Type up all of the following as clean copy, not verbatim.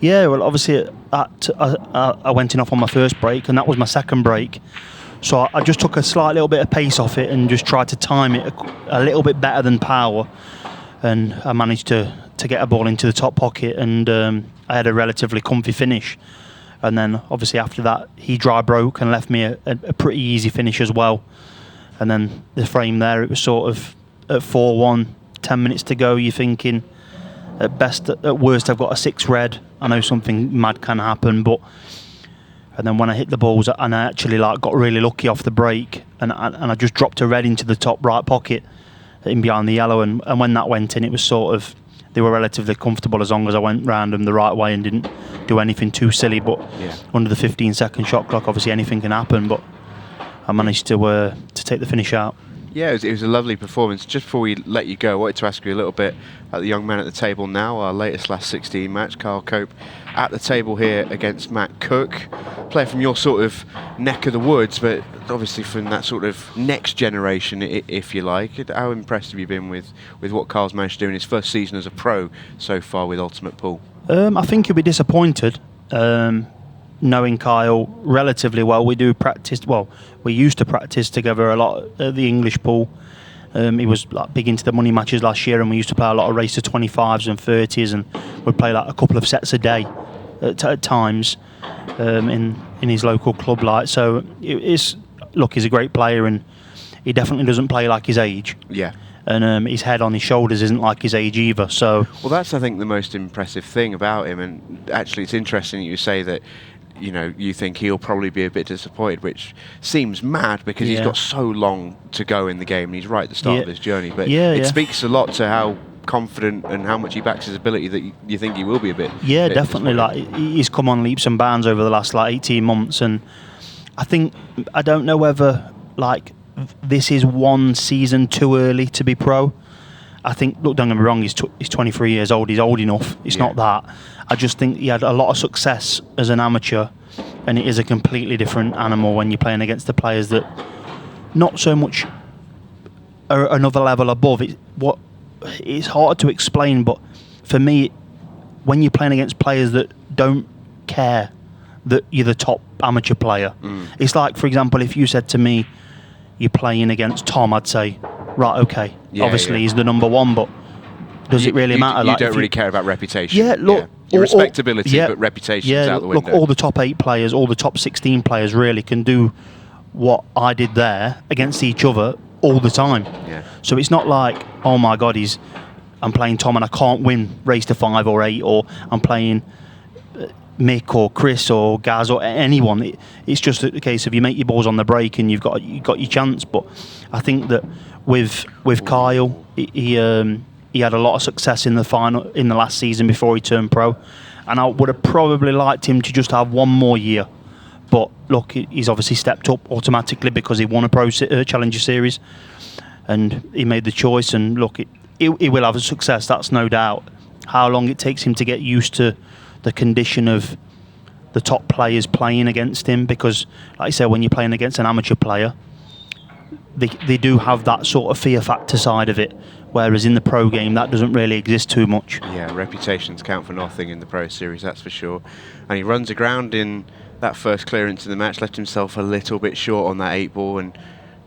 Yeah, well, obviously, I went in off on my first break, and that was my second break. So I just took a slight little bit of pace off it and just tried to time it a little bit better than power. And I managed to get a ball into the top pocket, and I had a relatively comfy finish. And then, obviously, after that, he dry broke and left me a pretty easy finish as well. And then the frame there, it was sort of at 4-1, 10 minutes to go. You're thinking, at best, at worst, I've got a 6 red. I know something mad can happen, but... And then when I hit the balls, and I actually got really lucky off the break, and I just dropped a red into the top right pocket, in behind the yellow, and when that went in, it was sort of, they were relatively comfortable as long as I went round them the right way and didn't do anything too silly. But under the 15-second shot clock, obviously anything can happen. But I managed to take the finish out. Yeah, it was a lovely performance. Just before we let you go, I wanted to ask you a little bit about the young man at the table now, our latest last 16 match, Kyle Cooke, at the table here against Matt Cooke. Player from your sort of neck of the woods, but obviously from that sort of next generation, if you like. How impressed have you been with what Kyle's managed to do in his first season as a pro so far with Ultimate Pool? I think he'll be disappointed. Knowing Kyle relatively well, we used to practice together a lot at the English pool. He was big into the money matches last year, and we used to play a lot of race to 25s and 30s, and we'd play a couple of sets a day at times in his local club. So he's a great player, and he definitely doesn't play like his age. Yeah. And his head on his shoulders isn't like his age either. So well, that's I think the most impressive thing about him, and actually it's interesting that you say that. You think he'll probably be a bit disappointed, which seems mad because he's got so long to go in the game and he's right at the start of his journey. But it speaks a lot to how confident and how much he backs his ability that you think he will be a bit. Yeah, definitely. He's come on leaps and bounds over the last 18 months, and I don't know whether this is one season too early to be pro. I think, look, don't get me wrong, he's 23 years old, he's old enough, it's not that. I just think he had a lot of success as an amateur, and it is a completely different animal when you're playing against the players that not so much are another level above. It's hard to explain, but for me, when you're playing against players that don't care that you're the top amateur player, it's like, for example, if you said to me, you're playing against Tom, I'd say, right, okay, obviously he's the number one, but does it really matter? You don't really care about reputation. Yeah, look. Your respectability, but reputation's out the window. Look, all the top 8 players, all the top 16 players really can do what I did there against each other all the time. Yeah. So it's not like, oh my God, I'm playing Tom and I can't win race to 5 or 8, or I'm playing Mick or Chris or Gaz or anyone. It's just a case of you make your balls on the break and you've got your chance. But I think that with Kyle, he had a lot of success in the last season before he turned pro, and I would have probably liked him to just have one more year. But look, he's obviously stepped up automatically because he won a Pro Challenger Series, and he made the choice. And look, he will have a success, that's no doubt. How long it takes him to get used to the condition of the top players playing against him, because, like I said, when you're playing against an amateur player, they do have that sort of fear factor side of it, whereas in the pro game that doesn't really exist too much. Yeah, reputations count for nothing in the Pro Series, that's for sure. And he runs aground in that first clearance in the match, left himself a little bit short on that 8 ball and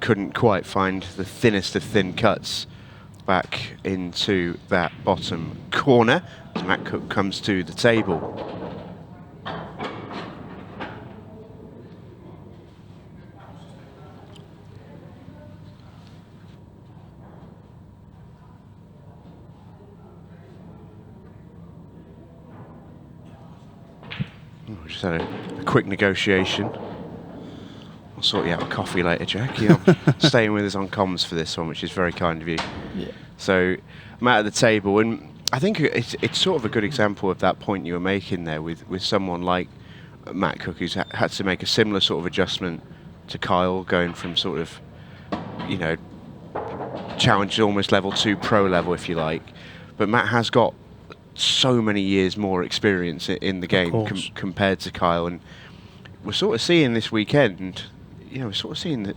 couldn't quite find the thinnest of thin cuts back into that bottom corner as Matt Cooke comes to the table. We just had a quick negotiation. I'll sort you out a coffee later, Jack. You're staying with us on comms for this one, which is very kind of you. Yeah. So I'm at the table, and I think it's sort of a good example of that point you were making there with someone like Matt Cooke, who's had to make a similar sort of adjustment to Kyle, going from sort of, challenge almost level 2 pro level, if you like. But Matt has got so many years more experience in the game compared to Kyle, and we're sort of seeing this weekend, we're sort of seeing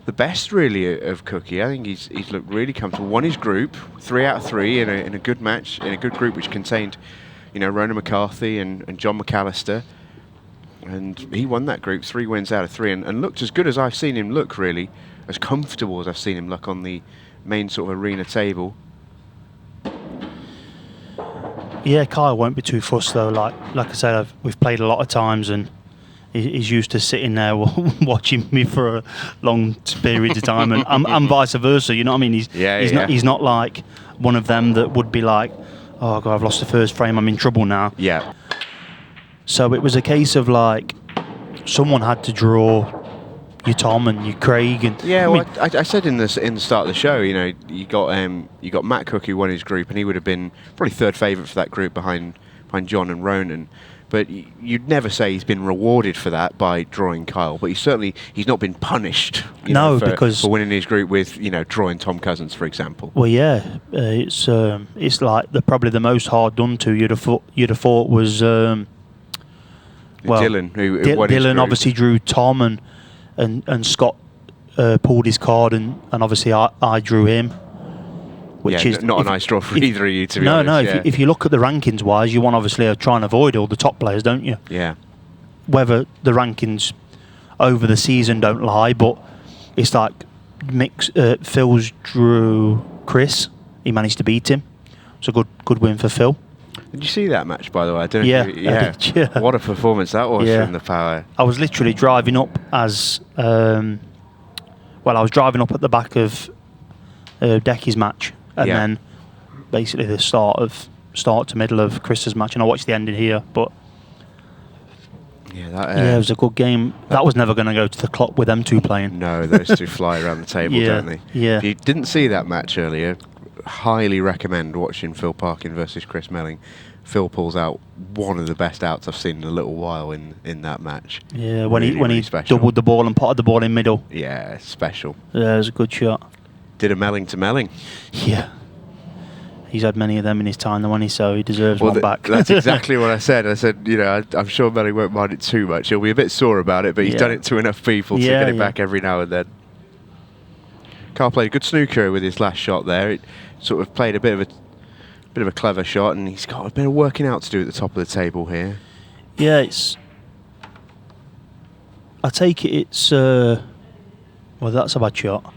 the best really of Cookie. I think he's looked really comfortable. Won his group 3 out of 3 in a good match, in a good group which contained Ronan McCarthy and John McAllister. And he won that group, 3 wins out of 3, and looked as good as I've seen him look, really. As comfortable as I've seen him look on the main sort of arena table. Yeah, Kyle won't be too fussed though. Like I said, we've played a lot of times, and he's used to sitting there watching me for a long period of time, and vice versa. You know what I mean? He's not like one of them that would be like, oh God, I've lost the first frame, I'm in trouble now. Yeah. So it was a case of like someone had to draw you Tom and you Craig, and I said in the start of the show, you got Matt Cooke, who won his group, and he would have been probably third favourite for that group behind John and Ronan. But you'd never say he's been rewarded for that by drawing Kyle. But he's not been punished. Because for winning his group with drawing Tom Cousins, for example. Well, yeah, it's like probably the most hard done to. You'd have thought was Dylan, who won his Dylan group. obviously drew Tom, and Scott pulled his card, and obviously I drew him. Which is not a nice draw for either of you, to be honest. No, if you look at the rankings wise, you want obviously to try and avoid all the top players, don't you? Yeah. Whether the rankings over the season don't lie, but it's like Phil's drew Chris. He managed to beat him. It's a good win for Phil. Did you see that match, by the way? I don't know. I did, yeah. What a performance that was from the Power. I was literally driving up as I was driving up at the back of Decky's match. And then basically the start to middle of Chris's match, and I watched the ending here. But it was a good game. That was never going to go to the clock with them two playing. No, those two fly around the table, don't they? Yeah. If you didn't see that match earlier, highly recommend watching Phil Parkin versus Chris Melling. Phil pulls out one of the best outs I've seen in a little while in that match. Yeah, when he special. doubled the ball and potted the ball in middle. Yeah, special. Yeah, it was a good shot. Did a Melling to Melling. Yeah. He's had many of them in his time, though, so he deserves one back. That's exactly what I said. I said, I'm sure Melling won't mind it too much. He'll be a bit sore about it, but he's done it to enough people to get it back every now and then. Carl played a good snooker with his last shot there. It sort of played a bit of a clever shot, and he's got a bit of working out to do at the top of the table here. Yeah, I take it's. Well, that's a bad shot.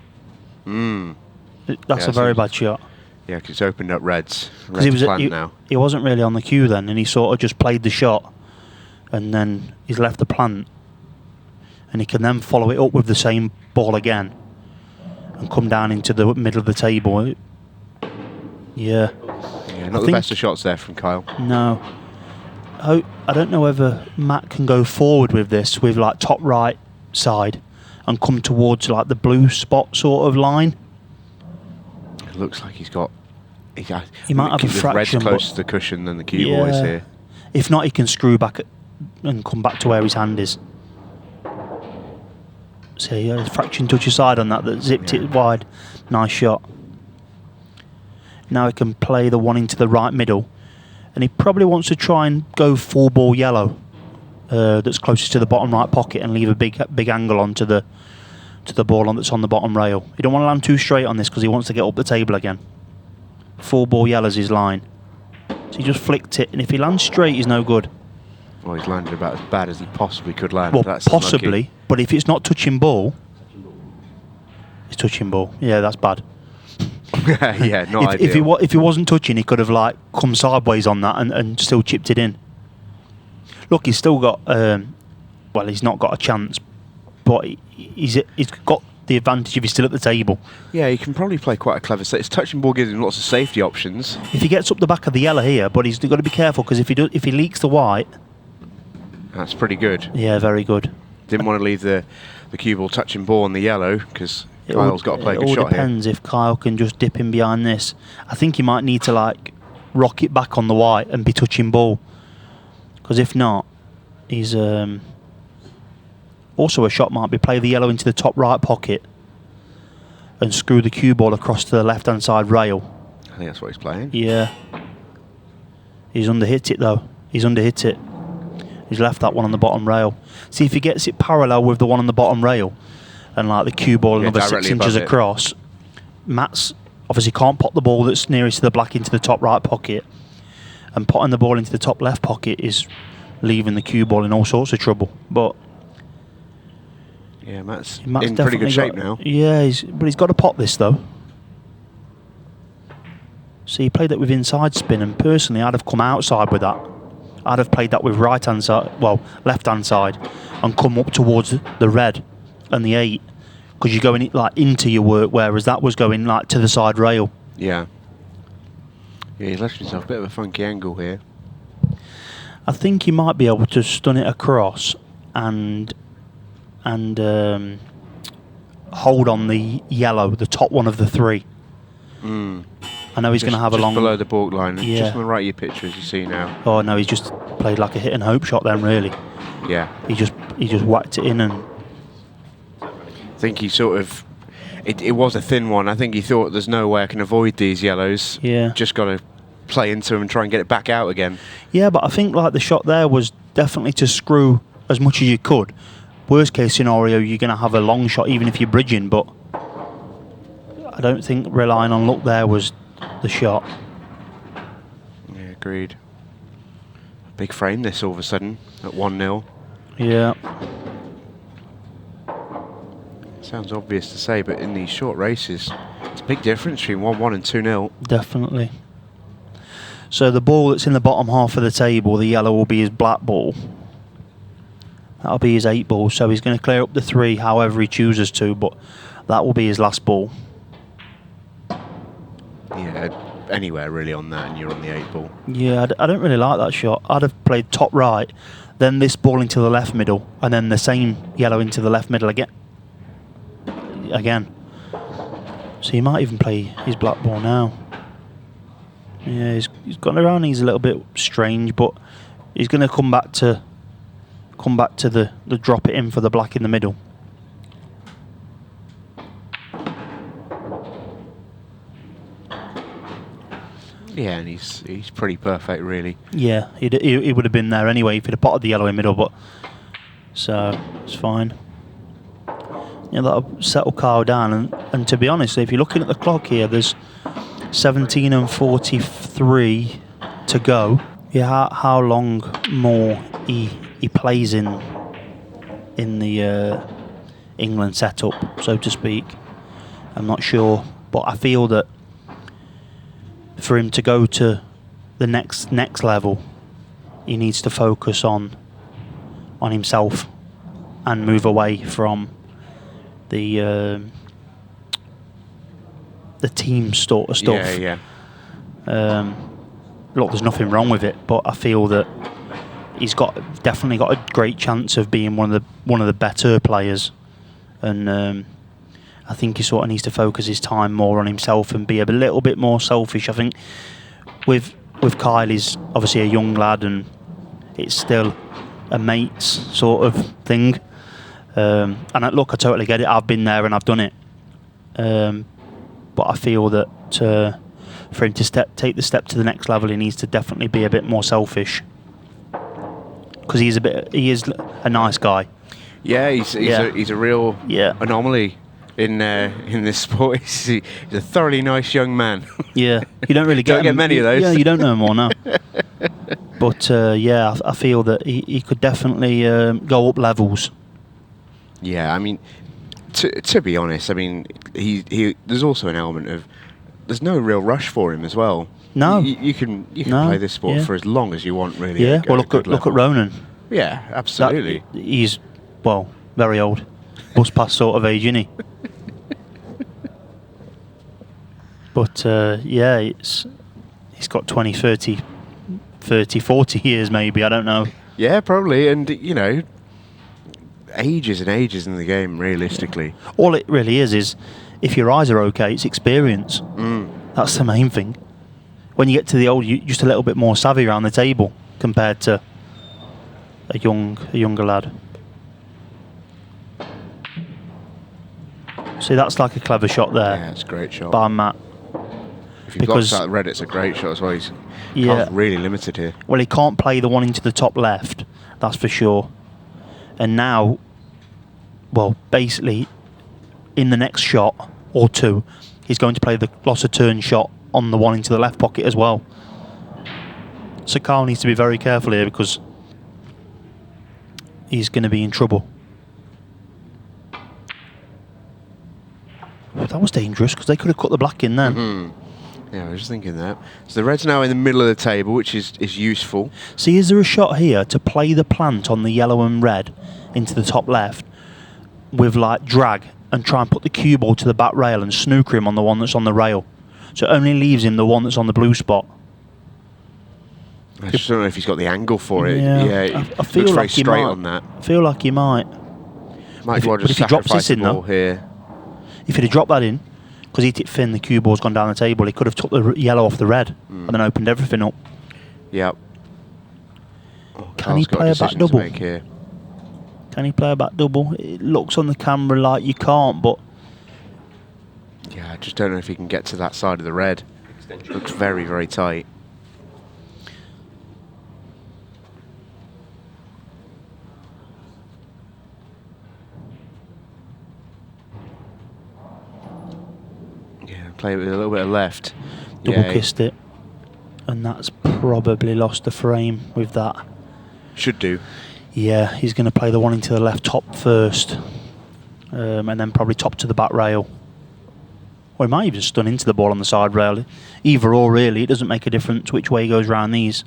That's a very bad shot. Yeah, because it's opened up Red's plant now. He wasn't really on the cue then, and he sort of just played the shot, and then he's left the plant, and he can then follow it up with the same ball again, and come down into the middle of the table. Yeah, not the best of shots there from Kyle. No. I don't know whether Matt can go forward with this, with like top right side, and come towards like the blue spot sort of line. It looks like he's got. He might have a fraction. Red's closer to the cushion than the cue ball is here. If not, he can screw back and come back to where his hand is. So a fraction touch aside on that zipped it wide. Nice shot. Now he can play the one into the right middle, and he probably wants to try and go full ball yellow. That's closest to the bottom right pocket, and leave a big angle onto the ball that's on the bottom rail. You don't want to land too straight on this because he wants to get up the table again. Full ball yellow's his line. So he just flicked it, and if he lands straight, he's no good. Well, he's landed about as bad as he possibly could land. Well, that's possibly, unlucky. But if it's not touching ball, it's touching ball. Yeah, that's bad. Yeah, not ideal. If he wasn't touching, he could have like come sideways on that and still chipped it in. Look, he's still got. He's not got a chance, but he's got the advantage if he's still at the table. Yeah, he can probably play quite a clever set. His touching ball gives him lots of safety options. If he gets up the back of the yellow here, but he's got to be careful because if he leaks the white, that's pretty good. Yeah, very good. Didn't want to leave the cue ball touching ball on the yellow because Kyle's got to play a good shot here. It all depends if Kyle can just dip in behind this. I think he might need to like rock it back on the white and be touching ball, because if not, he's also a shot might be play the yellow into the top right pocket and screw the cue ball across to the left hand side rail. I think that's what he's playing. Yeah. He's underhit it though. He's underhit it. He's left that one on the bottom rail. See if he gets it parallel with the one on the bottom rail and like the cue ball another 6 inches across. Matt's obviously can't pop the ball that's nearest to the black into the top right pocket, and potting the ball into the top left pocket is leaving the cue ball in all sorts of trouble. But yeah, Matt's in pretty definitely good shape now. Yeah, but he's got to pot this though. So he played it with inside spin, and personally, I'd have come outside with that. I'd have played that with right hand side, well, left hand side, and come up towards the red and the 8, because you're going like into your work, whereas that was going like to the side rail. Yeah. Yeah, he's left himself a bit of a funky angle here. I think he might be able to stun it across and hold on the yellow, the top one of the 3. I know he's going to have a long... below the baulk line, Yeah. just on the right of your picture, as you see now. Oh no, he's just played like a hit and hope shot then, really. Yeah. He just whacked it in, and... I think he sort of... It was a thin one. I think he thought there's no way I can avoid these yellows. Yeah. Just got to play into him and try and get it back out again. Yeah, but I think like the shot there was definitely to screw as much as you could. Worst case scenario, you're going to have a long shot even if you're bridging, but I don't think relying on luck there was the shot. Yeah, agreed. Big frame this all of a sudden at 1-0. Yeah. Sounds obvious to say, but in these short races, it's a big difference between 1-1 and 2-0. Definitely. So the ball that's in the bottom half of the table, the yellow, will be his black ball. That'll be his 8 ball, so he's going to clear up the 3 however he chooses to, but that will be his last ball. Yeah, anywhere really on that, and you're on the 8 ball. Yeah, I don't really like that shot. I'd have played top right, then this ball into the left middle, and then the same yellow into the left middle again. So he might even play his black ball now. Yeah, he's gone around. He's a little bit strange, but he's going to come back to the drop it in for the black in the middle. Yeah, and he's pretty perfect, really. Yeah, he would have been there anyway if he'd have potted the yellow in middle, but so it's fine. Yeah, that'll settle Kyle down, and to be honest, if you're looking at the clock here, there's 17 and 43 to go. Yeah, how long more he plays in the England setup, so to speak, I'm not sure, but I feel that for him to go to the next level, he needs to focus on himself and move away from the team sort of stuff. Yeah. Look, there's nothing wrong with it, but I feel that he's definitely got a great chance of being one of the better players, and I think he sort of needs to focus his time more on himself and be a little bit more selfish. I think with Kyle, he's obviously a young lad, and it's still a mates sort of thing. And look, I totally get it. I've been there and I've done it. But I feel that for him to take the step to the next level, he needs to definitely be a bit more selfish. Because he is a nice guy. Yeah, he's a real anomaly in this sport. He's a thoroughly nice young man. Yeah, you don't really get many of those. Yeah, you don't know him all now. But yeah, I feel that he could definitely go up levels. Yeah, I mean, to be honest, I mean, he there's also an element of there's no real rush for him as well. No, you can play this sport for as long as you want, really. Yeah, well, look at Ronan. Yeah, absolutely. He's very old, bus pass sort of age, isn't he? But yeah, he's got 20, 30, 40 years maybe. I don't know. Yeah, probably, and ages and ages in the game, realistically. All it really is if your eyes are okay, it's experience. That's the main thing. When you get to the old, you're just a little bit more savvy around the table compared to a younger lad. See, that's like a clever shot there. Yeah, it's a great shot. By Matt. If he blocks that red, it's a great shot as well. He's really limited here. Well, he can't play the one into the top left, that's for sure. And now, well, basically, in the next shot or two, he's going to play the loss of turn shot on the one into the left pocket as well. So Carl needs to be very careful here because he's going to be in trouble. That was dangerous because they could have cut the black in then. Mm-hmm. Yeah, I was just thinking that. So the red's now in the middle of the table, which is useful. See, is there a shot here to play the plant on the yellow and red into the top left with like drag and try and put the cue ball to the back rail and snooker him on the one that's on the rail? So it only leaves him the one that's on the blue spot. I just don't know if he's got the angle for it. Yeah, I feel looks like very he straight might. on that. I feel like he might. Might well just if he drops sacrifice this the in ball though, here. if he'd have dropped that in, because he'd hit thin, the cue ball's gone down the table, he could have took the yellow off the red and then opened everything up. Yep. Can he play a back double? Can he play a back double? It looks on the camera like you can't, but... Yeah, I just don't know if he can get to that side of the red. Looks very, very tight. Play it with a little bit of left. Double kissed it. And that's probably lost the frame with that. Should do. Yeah, he's going to play the one into the left top first. And then probably top to the back rail. Or he might even stun into the ball on the side rail. Either or, really. It doesn't make a difference which way he goes round these.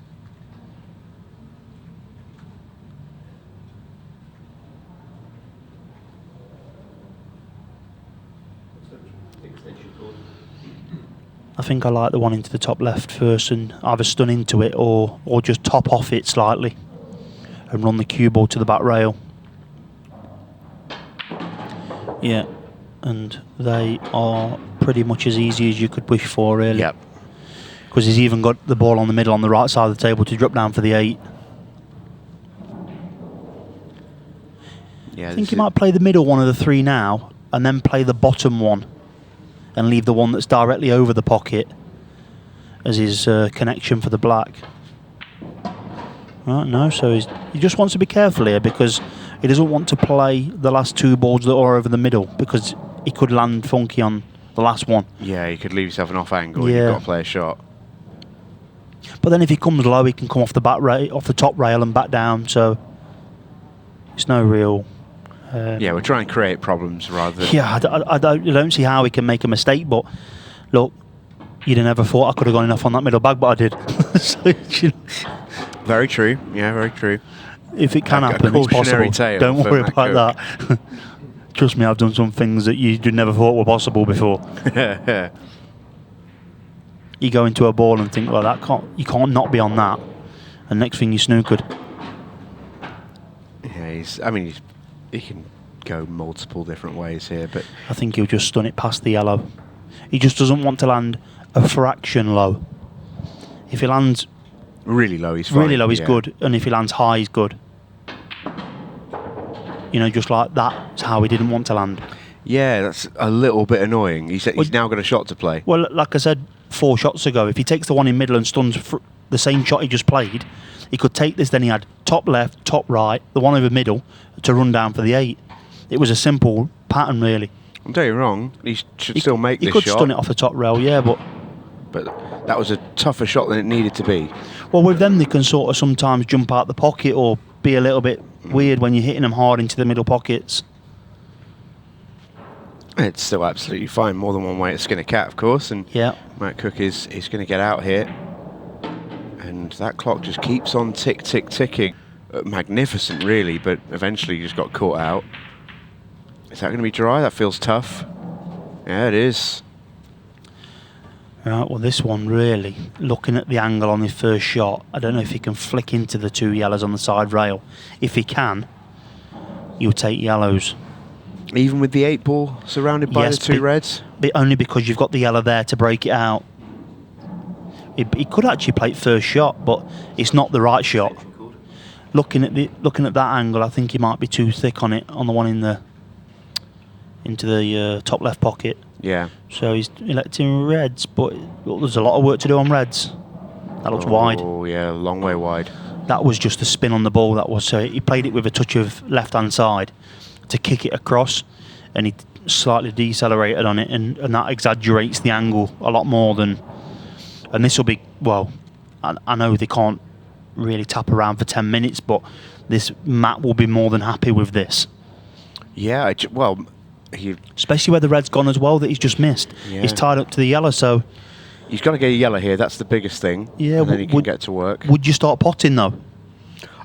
I think I like the one into the top left first and either stun into it or just top off it slightly and run the cue ball to the back rail. Yeah, and they are pretty much as easy as you could wish for, really. Yep. Because he's even got the ball on the middle on the right side of the table to drop down for the 8. Yeah, I think he might play the middle one of the 3 now and then play the bottom one and leave the one that's directly over the pocket as his connection for the black. Right, no, so he just wants to be careful here because he doesn't want to play the last 2 balls that are over the middle because he could land funky on the last one. Yeah, you could leave yourself an off angle. Yeah. You've got to play a shot. But then if he comes low, he can come off the off the top rail and back down. So it's no real. Yeah, we're trying to create problems rather than... Yeah, I don't see how he can make a mistake. But look, you'd have never thought I could have gone enough on that middle bag, but I did. So, you know, very true. Yeah, very true. If it can happen, it's possible. Don't worry about that. Trust me, I've done some things that you never thought were possible before. You go into a ball and think, well, you can't not be on that, and next thing you snookered. Yeah, he can go multiple different ways here, but I think he'll just stun it past the yellow. He just doesn't want to land a fraction low. If he lands really low, he's fine. Really low, he's good, and if he lands high, he's good. You know, just like that's how he didn't want to land. Yeah, that's a little bit annoying. He's now got a shot to play. Well, like I said 4 shots ago, if he takes the one in middle and stuns the same shot he just played, he could take this, then he had top left, top right, the one over middle to run down for the 8. It was a simple pattern, really. I'm telling you wrong, he should still make this shot. He could stun it off the top rail, yeah, but that was a tougher shot than it needed to be. Well, with them, they can sort of sometimes jump out the pocket or be a little bit weird when you're hitting them hard into the middle pockets. It's still absolutely fine. More than one way to skin a cat, of course. And yeah, Matt Cooke is going to get out here. And that clock just keeps on ticking. Magnificent, really, but eventually just got caught out. Is that going to be dry? That feels tough. Yeah, it is. Right, well, this one really, looking at the angle on his first shot, I don't know if he can flick into the 2 yellows on the side rail. If he can, you'll take yellows. Even with the 8 ball surrounded by the 2 reds? Only because you've got the yellow there to break it out. He could actually play it first shot, but it's not the right shot. Looking at that angle, I think he might be too thick on it, on the one into the top left pocket. Yeah. So he's electing reds, but there's a lot of work to do on reds. That looks wide. Oh yeah, a long way wide. That was just a spin on the ball. That was so he played it with a touch of left hand side to kick it across, and he slightly decelerated on it, and that exaggerates the angle a lot more than. And this will be, well, I know they can't really tap around for 10 minutes, but this Matt will be more than happy with this. Yeah, well, especially where the red's gone as well that he's just missed. Yeah. He's tied up to the yellow, so he's got to get a yellow here. That's the biggest thing. Yeah, and then he can get to work. Would you start potting though?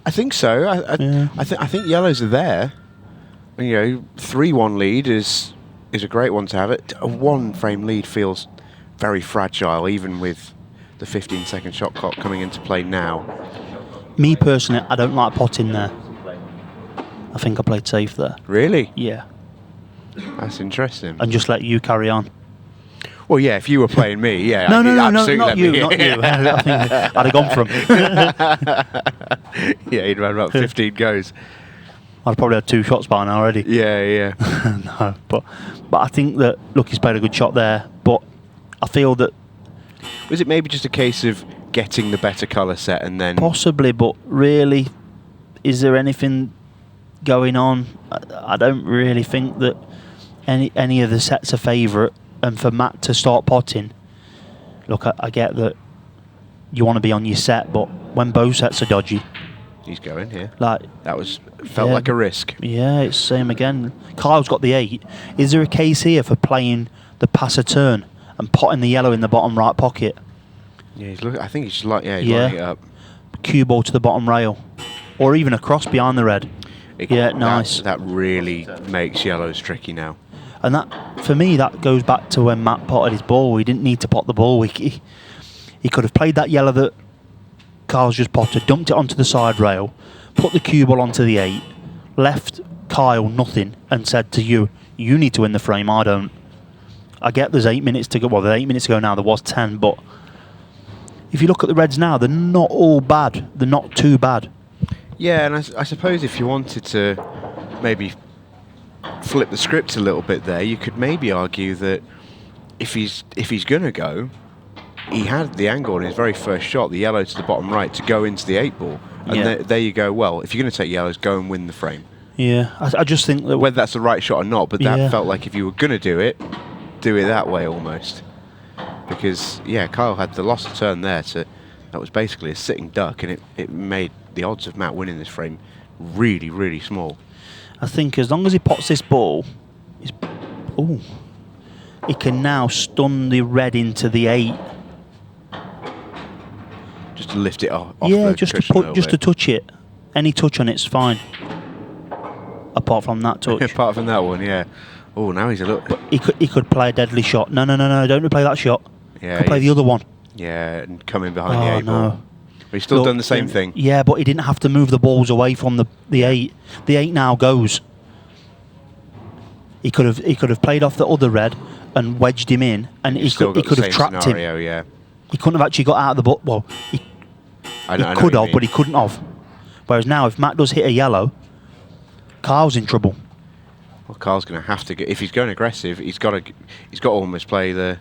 I think so. I think yellows are there. 3-1 lead is a great one to have. It a 1-frame lead feels very fragile, even with the 15-second shot clock coming into play now. Me personally, I don't like potting there. I think I played safe there. Really? Yeah. That's interesting. And just let you carry on. Well, yeah, if you were playing me, yeah. No, not you. Not you. I think I'd have gone from. Yeah, he'd run about 15 goes. I'd probably had 2 shots by now already. Yeah. No, but I think that, look, he's played a good shot there, but I feel that... Was it maybe just a case of getting the better colour set and then... Possibly, but really, is there anything going on? I don't really think that any of the sets are favourite, and for Matt to start potting, look, I get that you want to be on your set, but when both sets are dodgy... He's going here. Like that felt like a risk. Yeah, it's same again. Kyle's got the 8. Is there a case here for playing the passer turn and potting the yellow in the bottom right pocket? Yeah, I think he's lining it up. Cue ball to the bottom rail, or even across behind the red. Nice. That really makes yellows tricky now. And that, for me, that goes back to when Matt potted his ball. He didn't need to pot the ball. He could have played that yellow that Kyle's just potted, dumped it onto the side rail, put the cue ball onto the 8, left Kyle nothing, and said to you need to win the frame, I don't. I get there's 8 minutes to go. Well, there's 8 minutes to go now. There was 10, but if you look at the Reds now, they're not all bad. They're not too bad. Yeah, and I suppose if you wanted to maybe flip the script a little bit there, you could maybe argue that if he's going to go, he had the angle in his very first shot, the yellow to the bottom right, to go into the 8 ball. And there you go. Well, if you're going to take yellows, go and win the frame. Yeah, I just think that... Whether that's the right shot or not, but that felt like if you were going to do it that way almost. Because, Kyle had the loss of turn there. That was basically a sitting duck, and it made the odds of Matt winning this frame really, really small. I think as long as he pots this ball, he can now stun the red into the 8. Just to lift it off. Just to touch it. Any touch on it's fine. Apart from that touch. Apart from that one, yeah. Oh, now he's a little. But he could play a deadly shot. No! Don't play that shot. Yeah. Play the other one. Yeah, and come in behind the 8 ball. No. But he's still done the same thing. Yeah, but he didn't have to move the balls away from the 8. The 8 now goes. He could have played off the other red and wedged him in, and he could have trapped scenario, him. Yeah. He couldn't have actually got out of the ball. Well, he could have, but he couldn't have. Whereas now, if Matt does hit a yellow, Kyle's in trouble. Well, Kyle's going to have to get. If he's going aggressive, he's got to almost play the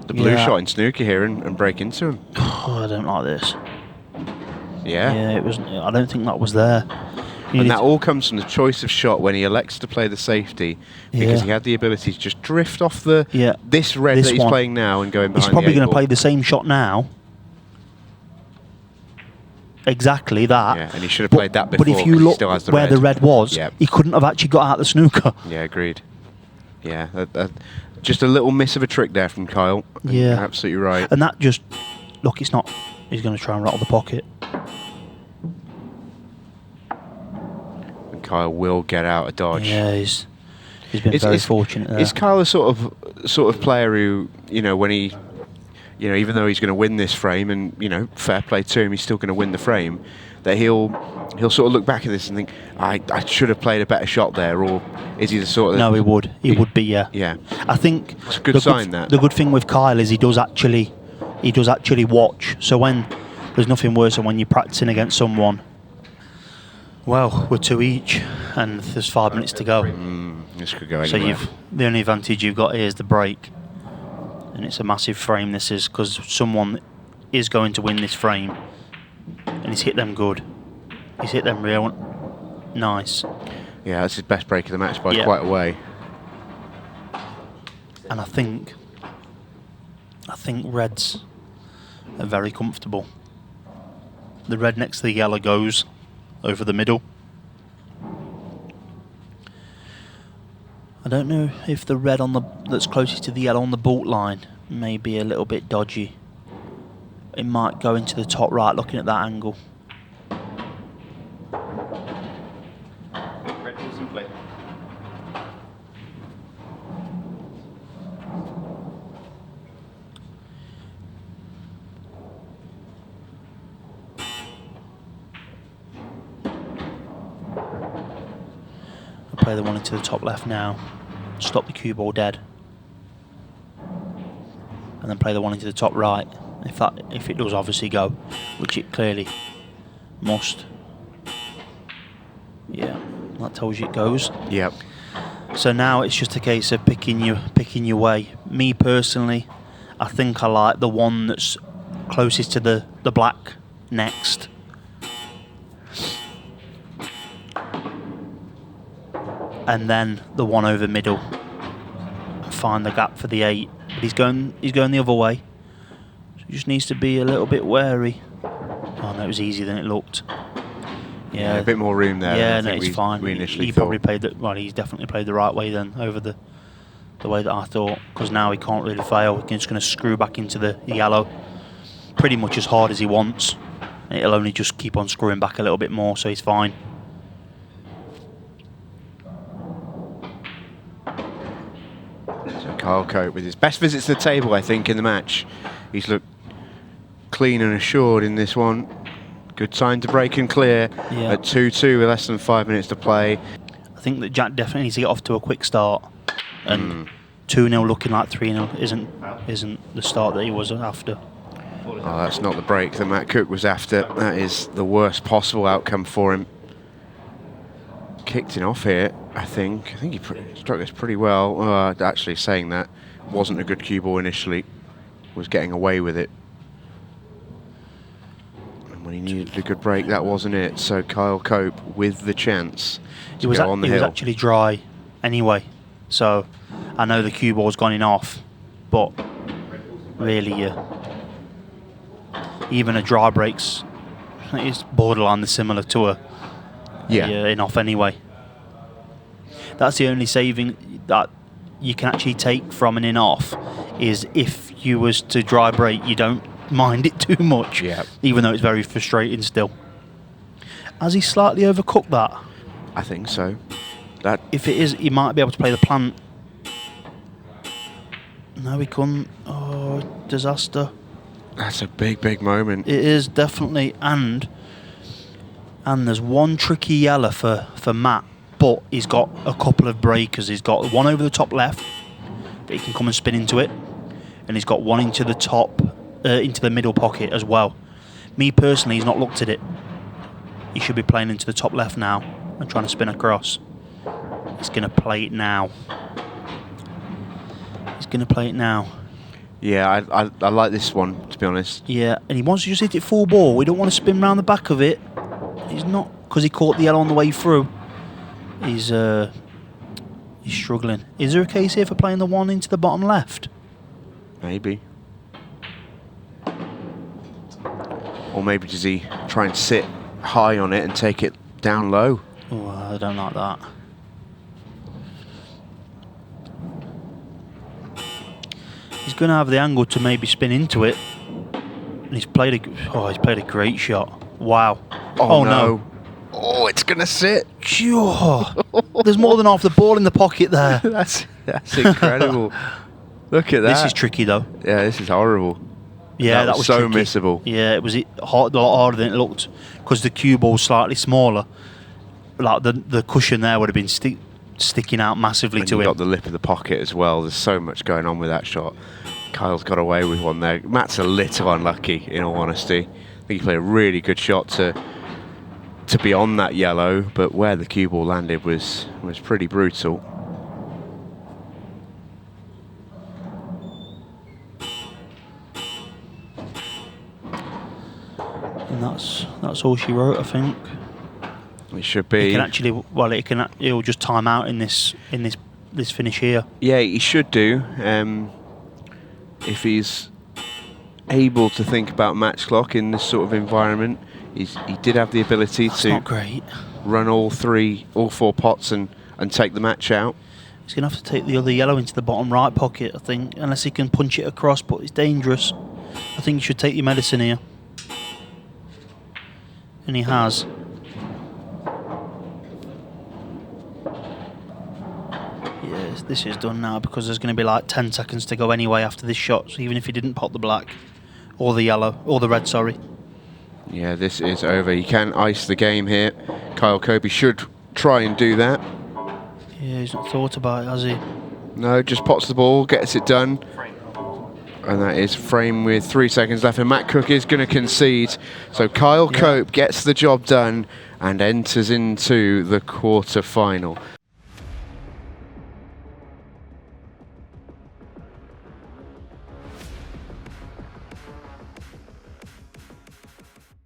blue shot in snooker here and break into him. Oh, I don't like this. Yeah. Yeah, it was. I don't think that was there. And that all comes from the choice of shot when he elects to play the safety, because he had the ability to just drift off this red that he's playing now and going behind. He's probably going to play the same shot now. Exactly that. Yeah, and he should have played that before. But if you look where the red was, yeah, he couldn't have actually got out the snooker. Yeah, agreed. Yeah, just a little miss of a trick there from Kyle. Yeah, you're absolutely right. And that just it's not. He's going to try and rattle the pocket. Kyle will get out a dodge. Yeah, he's been very fortunate there. Is Kyle a sort of player who, when he, even though he's going to win this frame and, fair play to him, he's still going to win the frame, that he'll sort of look back at this and think, I should have played a better shot there, or is he the sort of... No, he would. He would be, yeah. Yeah. I think... It's a good sign, that. The good thing with Kyle is he does actually watch. So when... There's nothing worse than when you're practicing against someone. Well, we're 2 each, and there's 5 minutes to go. This could go anywhere. So the only advantage you've got here is the break, and it's a massive frame. This is because someone is going to win this frame, and he's hit them good. He's hit them real nice. Yeah, that's his best break of the match by quite a way. And I think Reds are very comfortable. The red next to the yellow goes over the middle. I don't know if the red that's closest to the yellow on the baulk line may be a little bit dodgy. It might go into the top right looking at that angle. Red balls in play. I'll play the one into the top left now. Stop the cue ball dead. And then play the one into the top right. If it does obviously go, which it clearly must. Yeah, that tells you it goes. Yep. So now it's just a case of picking your way. Me personally, I think I like the one that's closest to the black next. And then the one over middle. Find the gap for the 8. But he's going the other way. So he just needs to be a little bit wary. Oh no, it was easier than it looked. Yeah, a bit more room there. Yeah, than I no, think it's fine. We initially He thought. probably played he's definitely played the right way then over the way that I thought. Because now he can't really fail. He's just going to screw back into the yellow pretty much as hard as he wants. And it'll only just keep on screwing back a little bit more, so he's fine. So Kyle Cooke with his best visits to the table, I think, in the match. He's looked clean and assured in this one. Good time to break and clear at 2-2 with less than 5 minutes to play. I think that Jack definitely needs to get off to a quick start. And 2-0 looking like 3-0 isn't the start that he was after. Oh, that's not the break that Matt Cooke was after. That is the worst possible outcome for him. Kicked him off here, I think. I think he struck this pretty well. Actually, saying that, wasn't a good cue ball initially. Was getting away with it. And when he needed a good break, that wasn't it. So Kyle Cooke with the chance to go on the hill. It was actually dry anyway. So I know the cue ball's gone in off, but really, even a dry break's it's borderline similar to a in off anyway. That's the only saving that you can actually take from an in off is if you was to dry break, you don't mind it too much, even though it's very frustrating still. Has he slightly overcooked that? I think so. If it is, he might be able to play the plant. No, he couldn't. Oh, disaster. That's a big, big moment. It is, definitely. And there's one tricky yellow for Matt, but he's got a couple of breakers. He's got one over the top left, but he can come and spin into it. And he's got one into the top, into the middle pocket as well. Me personally, he's not looked at it. He should be playing into the top left now and trying to spin across. He's going to play it now. He's going to play it now. Yeah, I like this one, to be honest. Yeah, and he wants to just hit it full ball. We don't want to spin round the back of it. He's not, because he caught the yellow on the way through. He's struggling. Is there a case here for playing the one into the bottom left? Maybe. Or maybe does he try and sit high on it and take it down low? Oh, I don't like that. He's going to have the angle to maybe spin into it. And he's played a great shot. Wow. Oh no. Oh, it's going to sit. Sure. There's more than half the ball in the pocket there. That's incredible. Look at that. This is tricky though. Yeah, this is horrible. Yeah, that was so tricky. missable. Yeah, it was a lot harder than it looked because the cue ball was slightly smaller. Like the cushion there would have been sticking out massively and to you him. got the lip of the pocket as well. There's so much going on with that shot. Kyle's got away with one there. Matt's a little unlucky, in all honesty. I think he played a really good shot to be on that yellow, but where the cue ball landed was pretty brutal. And that's all she wrote, I think. It should be. It'll just time out in this finish here. Yeah, he should do. If he's able to think about match clock in this sort of environment, He did have the ability That's to not great. run all 4 pots and take the match out. He's going to have to take the other yellow into the bottom right pocket, I think, unless he can punch it across, but it's dangerous. I think you should take your medicine here. And he has. Yeah, this is done now because there's going to be like 10 seconds to go anyway after this shot, so even if he didn't pot the black, or the yellow, or the red, sorry. Yeah, this is over. He can ice the game here. Kyle Cooke should try and do that. Yeah, he's not thought about it, has he? No, just pots the ball, gets it done. And that is frame with 3 seconds left. And Matt Cooke is going to concede. So Kyle Cooke gets the job done and enters into the quarter-final.